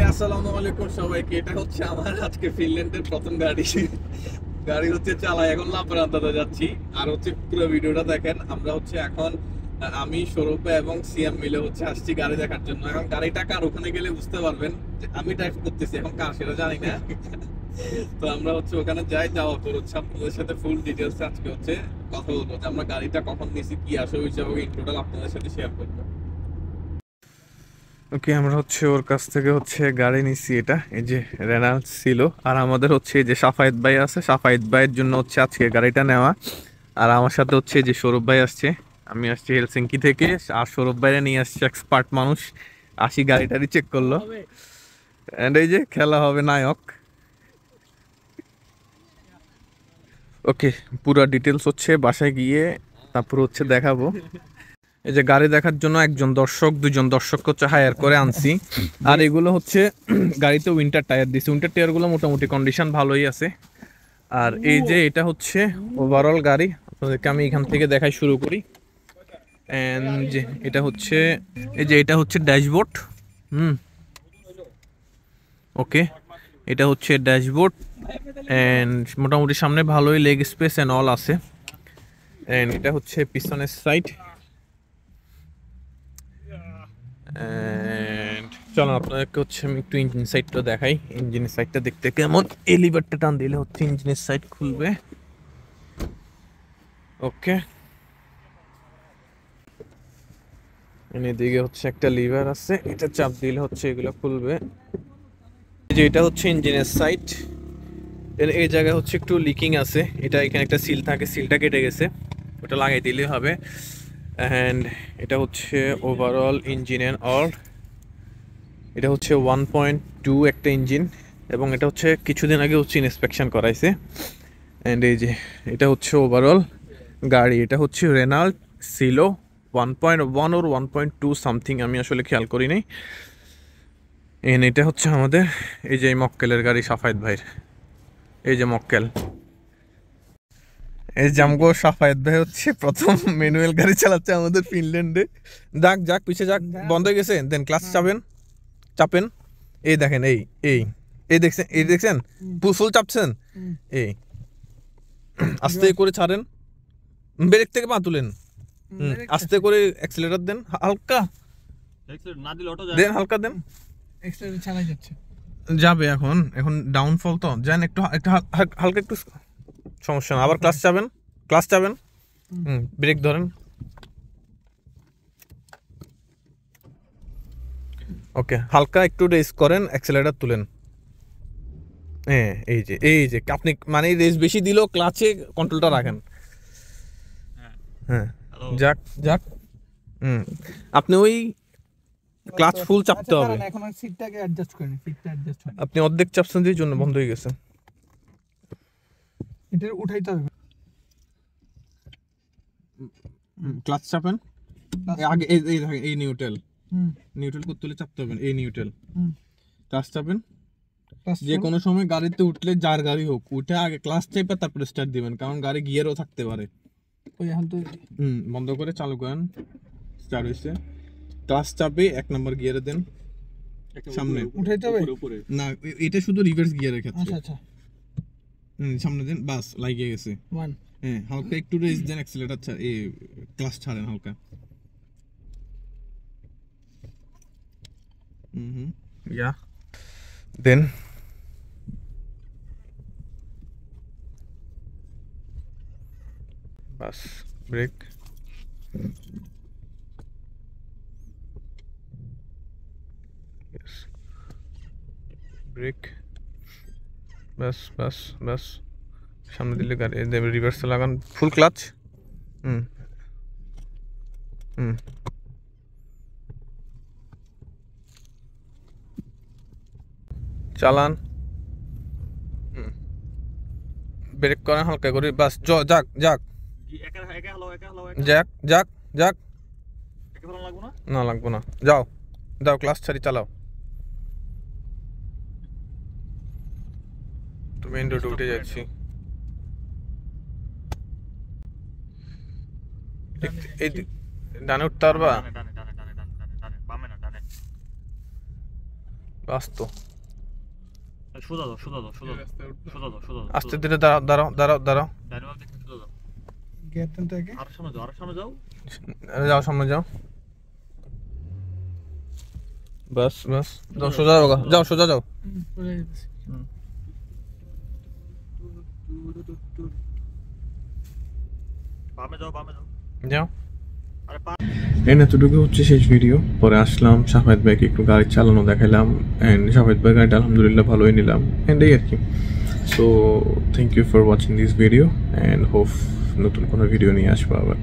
আসসালামু আলাইকুম সবাইকে। এটা হচ্ছে আমার আজকে ফিনল্যান্ডের প্রথম গাড়ি। গাড়ি হচ্ছে চালাই, এখন লাপারান্তাতে যাচ্ছি। আর হচ্ছে পুরো ভিডিওটা দেখেন। আমরা হচ্ছে এখন আমি সৌরভ ভাই এবং সিএম মিলে হচ্ছে আসছি গাড়ি দেখার জন্য। এখন গাড়িটা কার ওখানে গেলে বুঝতে পারবেন যে আমি ড্রাইভ করতেছি, এখন কার সেটা জানি না। তো আমরা হচ্ছে ওখানে যাওয়ার পর হচ্ছে আপনাদের সাথে ফুল ডিটেলস আজকে হচ্ছে কথা বলবো যে আমরা গাড়িটা কখন নিয়েছি, কি আসলে হিসাবে ইন টোটাল আপনাদের সাথে শেয়ার করবো। ওকে, আমরা হচ্ছে ওর কাছ থেকে হচ্ছে গাড়ি নিচ্ছি। এটা এই যে রেনাল্ট ছিল, আর আমাদের হচ্ছে এই যে সাফায়েত ভাই আছে, সাফায়েত ভাইয়ের জন্য হচ্ছে আজকে গাড়িটা নেওয়া। আর আমার সাথে হচ্ছে যে সৌরভ ভাই আসছে, আমি আসছি হেলসিঙ্কি থেকে। আর সৌরভ ভাইরা নিয়ে আসছে এক্সপার্ট মানুষ, আসি গাড়িটারি চেক করলো। এন্ড এই যে খেলা হবে নায়ক। ওকে, পুরো ডিটেলস হচ্ছে বাসায় গিয়ে তারপর হচ্ছে দেখাবো। এই যে গাড়ি দেখার জন্য দুজন দর্শক হচ্ছে হায়ার করে আনছি। আর এগুলো হচ্ছে গাড়িতে উইন্টার টায়ার দিছি, উইন্টার টায়ারগুলো মোটামুটি কন্ডিশন ভালোই আছে। আর এই যে এটা হচ্ছে ওভারঅল গাড়ি, আপনাদেরকে আমি এখান থেকে দেখাই শুরু করি। এন্ড যে এটা হচ্ছে এই যে এটা হচ্ছে ড্যাশবোর্ড। ওকে, এটা হচ্ছে ড্যাশবোর্ড। এন্ড মোটামুটি সামনে ভালোই লেগ স্পেস এন্ড অল আছে। এন্ড এটা হচ্ছে পিছনের সাইড। চলো আপনাদেরকে হচ্ছে আমি একটু ইঞ্জিন সাইডটা দেখাই। ইঞ্জিনের সাইডটা দেখতে কেমন, এলিভেটরটা টান দিলে হচ্ছে ইঞ্জিনের সাইড খুলবে। ওকে, এদিকে হচ্ছে একটা লিভার আছে, এটা চাপ দিলে হচ্ছে এগুলো খুলবে। যে এটা হচ্ছে ইঞ্জিনের সাইড। এই জায়গায় হচ্ছে একটু লিকিং আছে, এটা এখানে একটা সিল থাকে, সিলটা কেটে গেছে, ওটা লাগাই দিলে হবে। অ্যান্ড এটা হচ্ছে ওভারঅল ইঞ্জিন অ্যান্ড অল। এটা হচ্ছে 1.2 একটা ইঞ্জিন, এবং এটা হচ্ছে কিছুদিন আগে হচ্ছে ইন্সপেকশন করাইছে। অ্যান্ড এই যে এটা হচ্ছে ওভারঅল গাড়ি। এটা হচ্ছে রেনাল্ট সিলো 1.1 ওর 1.2 সামথিং, আমি আসলে খেয়াল করি নাই। এন্ড এটা হচ্ছে আমাদের এই যে মক্কেলের গাড়ি, সাফায়েত ভাইয়ের। এই যে মক্কেল, এই জামগো সাফায়েত ভাই হচ্ছে প্রথম ম্যানুয়াল গাড়ি চালাচ্ছে আমাদের ফিনল্যান্ডে। যাক যাক পিছে যাক, বন্ধ হয়ে গেছে। দেন ক্লাস চাপেন। এই দেখেন, এই এই এই দেখছেন, এই দেখছেন ফুল চাপছেন। এই আস্তে করে ছাড়েন, ব্রেক থেকে পা তুলেন, আস্তে করে অ্যাক্সিলারেটর দেন, হালকা দেন, হালকা দেন, যাবে। এখন ডাউনফল তো যান, একটু একটু হালকা, একটু সমস্যা না। আবার ক্লাস চাবেন, ব্রেক ধরেন। ওকে, হালকা একটু রেস করেন, অ্যাক্সিলারেটর তুলেন। হ্যাঁ, এই যে আপনি মানে রেস বেশি দিলেও ক্লাচে কন্ট্রোলটা রাখেন। হ্যাঁ, যাক যাক। আপনি ওই ক্লাচ ফুল চাপতে হবে। এখন সিটটাকে অ্যাডজাস্ট করেন, সিটটা অ্যাডজাস্ট হয়। আপনি অর্ধেক চাপছেন যে জন্য বন্ধ হয়ে গেছে। এটা উঠাইতে হবে। ক্লাচ চাপেন আগে, এই নিউট্রাল করতে হলে চাপতে হবে, এই নিউট্রাল। ক্লাচ চাপেন। যে কোনো সময় গাড়িতে উঠলে, যার গাড়ি হোক, উঠে আগে ক্লাচ চেপে তারপরে স্টার্ট দিবেন, কারণ গাড়ি গিয়ারও থাকতে পারে। বন্ধ করে চালু করেন, স্টার্ট হয়েছে। ক্লাচ চাপে 1 নম্বর গিয়ারে দেন, সামনে উঠাইতে হবে না, এটা শুধু রিভার্স গিয়ারের ক্ষেত্রে। আচ্ছা সামনে দেন, বাস লাগিয়ে গেছে। হ্যাঁ, হালকা একটু রেস দেন, অ্যাক্সিলারেটর ক্লাচ ছাড়েন হালকা। ইয়া দেন বাস, ব্রেক। ব্রেক, বাস। সামনে দিলে গাড়ি রিভার্সে লাগান, ফুল ক্লাচ। চালান, ব্রেক করেন হালকা করে, বাস। যাক না লাগবো না, যাও ক্লাস ছাড়ি চালাও। তো মেইন রোডে উঠে যাচ্ছি। এই ডানে উঠতে পারবা? আস্ত সোজা দাও সোজা দাও সোজা দাও সোজা দাও সোজা দাও আস্তে ধীরে দাঁড়াও দাঁড়াও দাঁড়াও দাঁড়াও ডাইনামাইক দেখে সোজা দাও গেট তো আগে আর সামনে যাও আর সামনে যাও যাও সামনে যাও বাস বাস যাও সোজা যাও যাও সোজা যাও চলে যাচ্ছে বামে যাও যাও আরে এতটুকু হচ্ছে শেষ ভিডিও। পরে আসলাম শাফায়েত ভাইকে একটু গাড়ি চালানো দেখাইলাম অ্যান্ড শাফায়েত ভাই গাড়িটা আলহামদুলিল্লাহ ভালোই নিলাম অ্যান্ড এই আর কি। So thank you for watching this video and hope নতুন কোনো ভিডিও নিয়ে আসবো আবার।